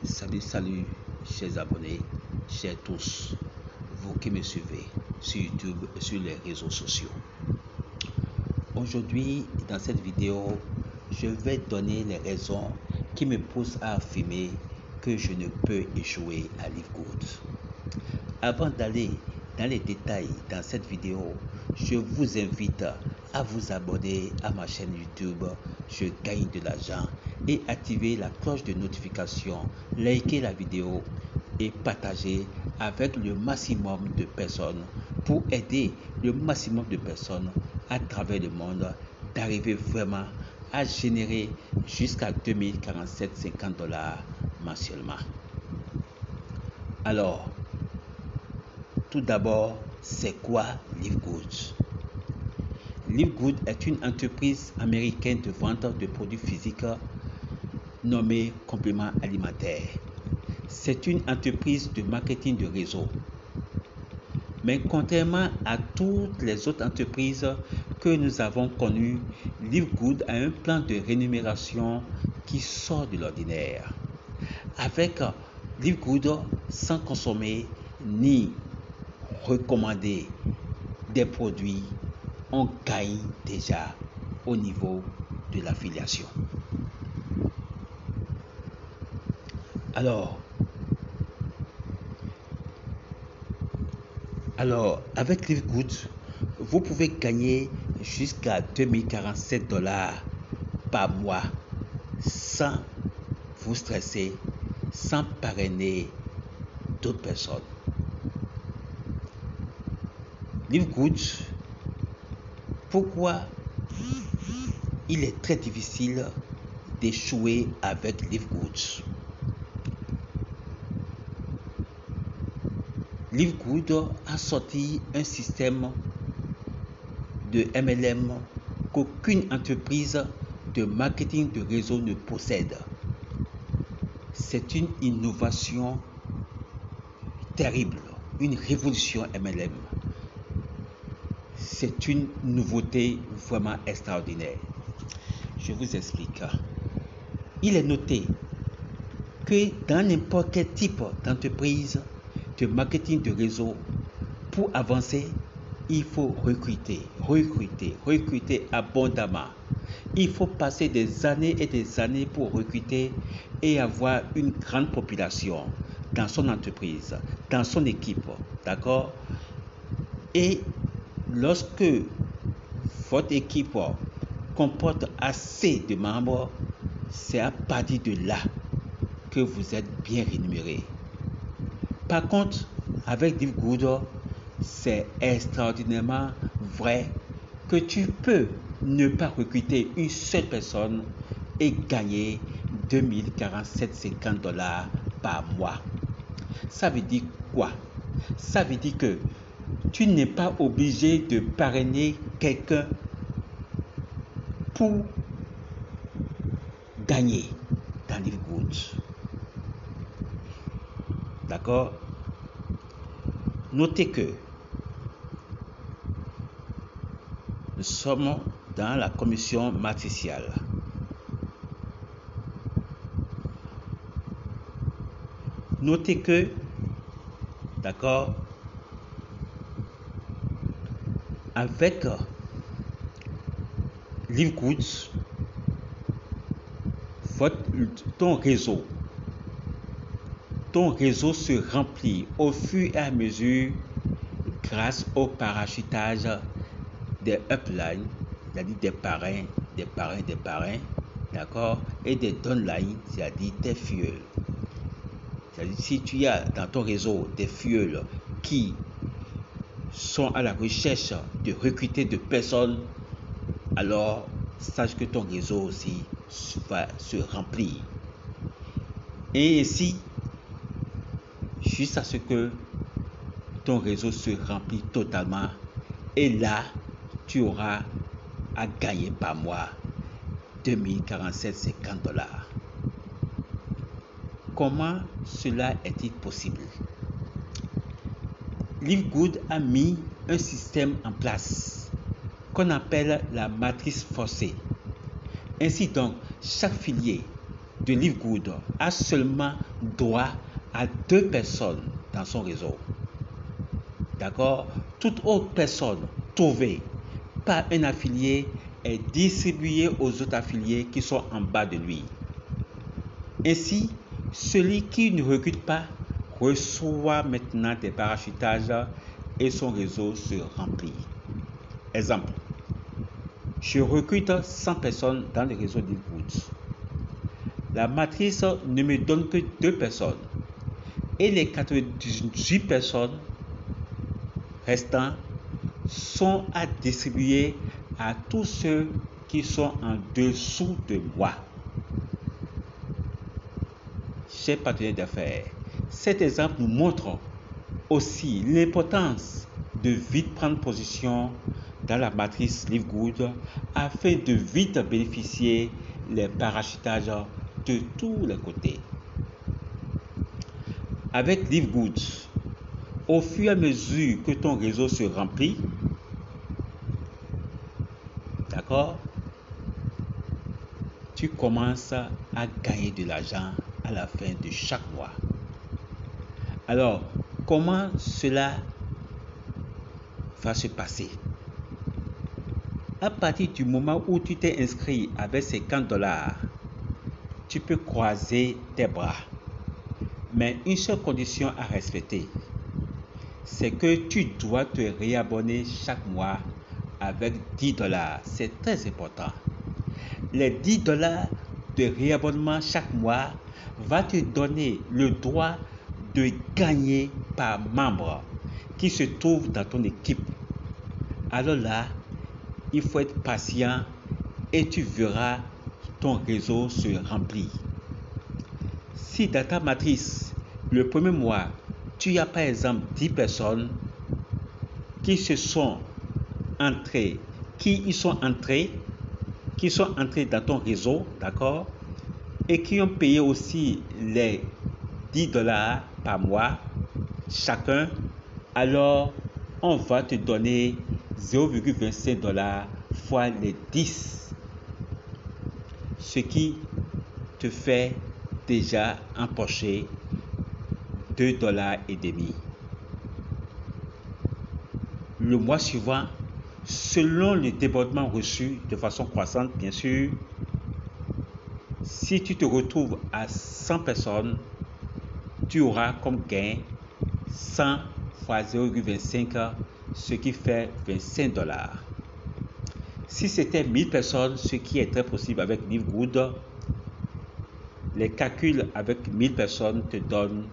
Salut, chers abonnés, chers tous, vous qui me suivez sur YouTube et sur les réseaux sociaux. Aujourd'hui, dans cette vidéo, je vais donner les raisons qui me poussent à affirmer que je ne peux échouer à Live Good. Avant d'aller dans les détails dans cette vidéo, je vous invite à vous abonner à ma chaîne YouTube Je gagne de l'argent et activer la cloche de notification, liker la vidéo et partager avec le maximum de personnes pour aider le maximum de personnes à travers le monde d'arriver vraiment à générer jusqu'à 2047,50 $ mensuellement. Alors, tout d'abord, c'est quoi Live Good? Live Good est une entreprise américaine de vente de produits physiques nommée compléments alimentaires. C'est une entreprise de marketing de réseau. Mais contrairement à toutes les autres entreprises que nous avons connues, Live Good a un plan de rémunération qui sort de l'ordinaire. Avec Live Good, sans consommer ni recommander des produits, on gagne déjà au niveau de l'affiliation. Alors, avec Live Good, vous pouvez gagner jusqu'à 2047 $ par mois sans vous stresser, sans parrainer d'autres personnes. Live Good, pourquoi il est très difficile d'échouer avec Live Good? Live Good a sorti un système de MLM qu'aucune entreprise de marketing de réseau ne possède. C'est une innovation terrible, une révolution MLM. C'est une nouveauté vraiment extraordinaire. Je vous explique. Il est noté que dans n'importe quel type d'entreprise de marketing de réseau, pour avancer, il faut recruter abondamment. Il faut passer des années et des années pour recruter et avoir une grande population dans son entreprise, dans son équipe, d'accord? Et lorsque votre équipe comporte assez de membres, c'est à partir de là que vous êtes bien rémunéré. Par contre, avec Live Good, c'est extraordinairement vrai que tu peux ne pas recruter une seule personne et gagner 2047,50 $ par mois. Ça veut dire quoi? Ça veut dire que tu n'es pas obligé de parrainer quelqu'un pour gagner dans Live Good. D'accord? Notez que nous sommes dans la commission matricielle. Notez que, d'accord, avec Live Good, ton réseau se remplit au fur et à mesure grâce au parachutage des uplines, c'est-à-dire des parrains, d'accord, et des downlines, c'est-à-dire des filleuls. C'est-à-dire si tu as dans ton réseau des filleuls qui sont à la recherche de recruter de personnes, alors sache que ton réseau aussi va se remplir. Et ainsi, jusqu'à ce que ton réseau se remplit totalement, et là, tu auras à gagner par mois 2047,50 $. Comment cela est-il possible? Live Good a mis un système en place qu'on appelle la matrice forcée. Ainsi donc, chaque filier de Live Good a seulement droit à 2 personnes dans son réseau. D'accord? Toute autre personne trouvée par un affilié est distribuée aux autres affiliés qui sont en bas de lui. Ainsi, celui qui ne recrute pas reçoit maintenant des parachutages et son réseau se remplit. Exemple, je recrute 100 personnes dans le réseau Live Good. La matrice ne me donne que 2 personnes et les 98 personnes restantes sont à distribuer à tous ceux qui sont en dessous de moi. Chers partenaires d'affaires, cet exemple nous montre aussi l'importance de vite prendre position dans la matrice Live Good afin de vite bénéficier les parachutages de tous les côtés. Avec Live Good, au fur et à mesure que ton réseau se remplit, d'accord, tu commences à gagner de l'argent à la fin de chaque mois. Alors, comment cela va se passer? À partir du moment où tu t'es inscrit avec $50, tu peux croiser tes bras. Mais une seule condition à respecter, c'est que tu dois te réabonner chaque mois avec $10. C'est très important. Les $10 de réabonnement chaque mois va te donner le droit de gagner par membre qui se trouve dans ton équipe. Alors là, il faut être patient et tu verras ton réseau se remplir. Si dans ta matrice, le premier mois, tu as par exemple 10 personnes qui sont entrées dans ton réseau, d'accord, et qui ont payé aussi les $10 par mois chacun, alors on va te donner $0,25 fois les 10, ce qui te fait déjà empocher $2,50. Le mois suivant, selon le débordement reçu de façon croissante, bien sûr, si tu te retrouves à 100 personnes, tu auras comme gain 100 fois 0,25, ce qui fait $25. Si c'était 1000 personnes, ce qui est très possible avec Live Good, les calculs avec 1000 personnes te donnent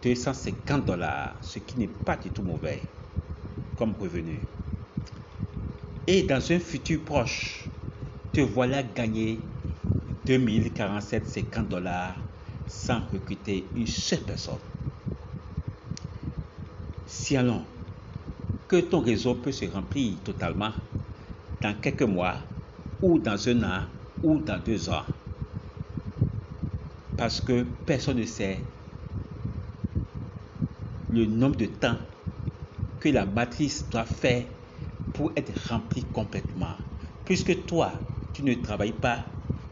$250, ce qui n'est pas du tout mauvais comme revenu. Et dans un futur proche, te voilà gagner $2047,50 sans recruter une seule personne. Si allons que ton réseau peut se remplir totalement dans quelques mois, ou dans un an, ou dans 2 ans, parce que personne ne sait le nombre de temps que la matrice doit faire pour être remplie complètement. Puisque toi, tu ne travailles pas,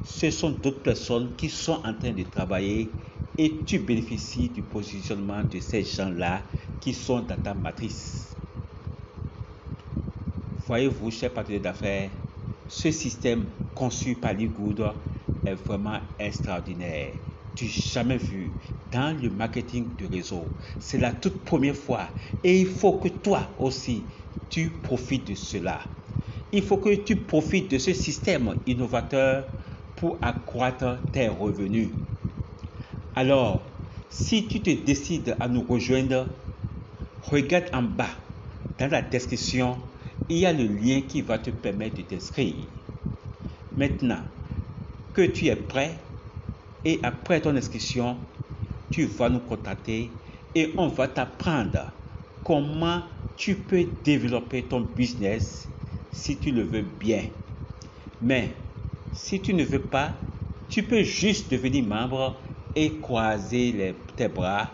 ce sont d'autres personnes qui sont en train de travailler et tu bénéficies du positionnement de ces gens-là qui sont dans ta matrice. Voyez-vous, chers partenaires d'affaires, ce système conçu par Live Good est vraiment extraordinaire. Du jamais vu dans le marketing de réseau. C'est la toute première fois et il faut que toi aussi, tu profites de cela. Il faut que tu profites de ce système innovateur pour accroître tes revenus. Alors, si tu te décides à nous rejoindre, regarde en bas, dans la description, il y a le lien qui va te permettre de t'inscrire. Maintenant que tu es prêt, et après ton inscription, tu vas nous contacter et on va t'apprendre comment tu peux développer ton business si tu le veux bien. Mais si tu ne veux pas, tu peux juste devenir membre et croiser tes bras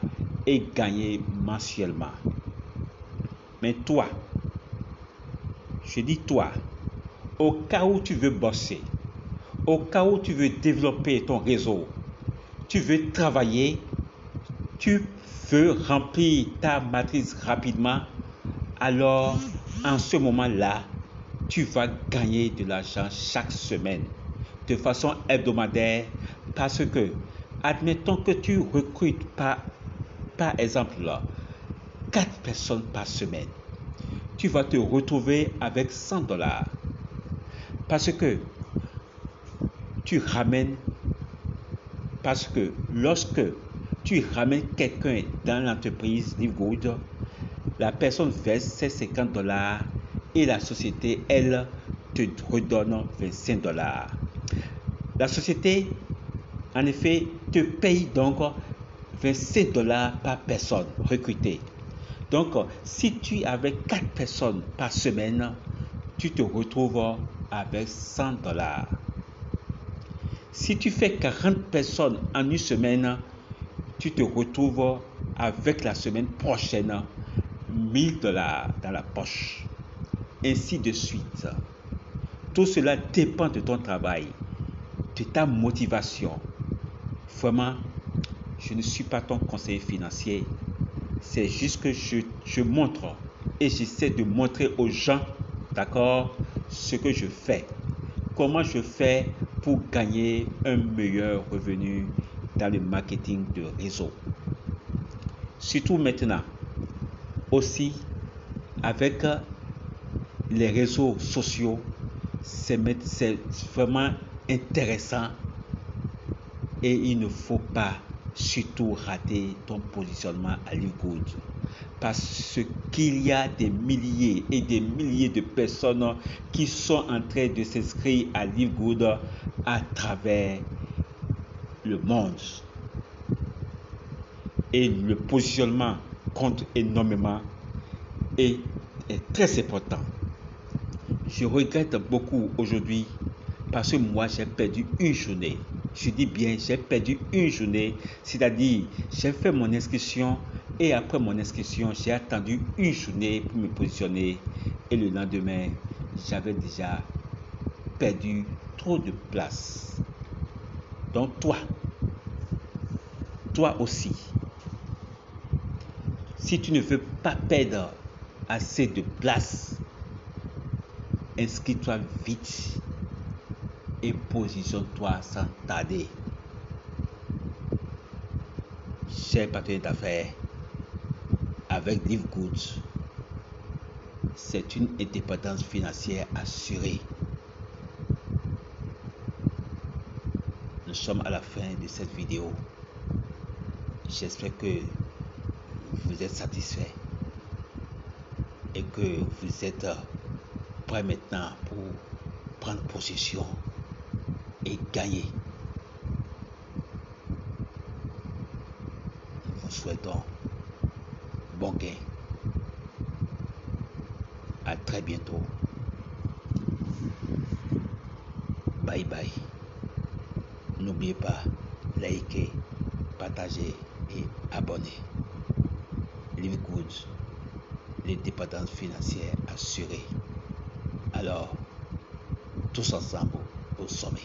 et gagner mensuellement. Mais toi, je dis toi, au cas où tu veux bosser, Au cas où tu veux développer ton réseau, tu veux travailler, tu veux remplir ta matrice rapidement, alors en ce moment-là, tu vas gagner de l'argent chaque semaine de façon hebdomadaire parce que, admettons que tu recrutes par exemple, 4 personnes par semaine, tu vas te retrouver avec $100 parce que tu ramènes, parce que lorsque tu ramènes quelqu'un dans l'entreprise Livegood, la personne verse ses $50 et la société, elle, te redonne $25. La société, en effet, te paye donc $25 par personne recrutée. Donc, si tu avais 4 personnes par semaine, tu te retrouves avec $100. Si tu fais 40 personnes en une semaine, tu te retrouves avec la semaine prochaine $1000 dans la poche. Ainsi de suite. Tout cela dépend de ton travail, de ta motivation. Vraiment, je ne suis pas ton conseiller financier. C'est juste que je montre et j'essaie de montrer aux gens, d'accord, ce que je fais. Comment je fais pour gagner un meilleur revenu dans le marketing de réseau. Surtout maintenant, aussi avec les réseaux sociaux, c'est vraiment intéressant et il ne faut pas surtout rater ton positionnement à Livegood parce qu'il y a des milliers et des milliers de personnes qui sont en train de s'inscrire à Livegood à travers le monde et le positionnement compte énormément et est très important. Je regrette beaucoup aujourd'hui parce que moi j'ai perdu une journée. Je dis bien j'ai perdu une journée, c'est-à-dire j'ai fait mon inscription et après mon inscription j'ai attendu une journée pour me positionner et le lendemain j'avais déjà perdu trop de place. Donc toi aussi, si tu ne veux pas perdre assez de place, inscris-toi vite et positionne-toi sans tarder. Chers partenaires d'affaires, avec Livegood, c'est une indépendance financière assurée. Nous sommes à la fin de cette vidéo. J'espère que vous êtes satisfait et que vous êtes prêt maintenant pour prendre possession et gagner. Nous vous souhaitons bon gain. À très bientôt. Bye bye. N'oubliez pas, liker, partager et abonner. Livegood, l'indépendance financière assurée. Alors, tous ensemble au sommet.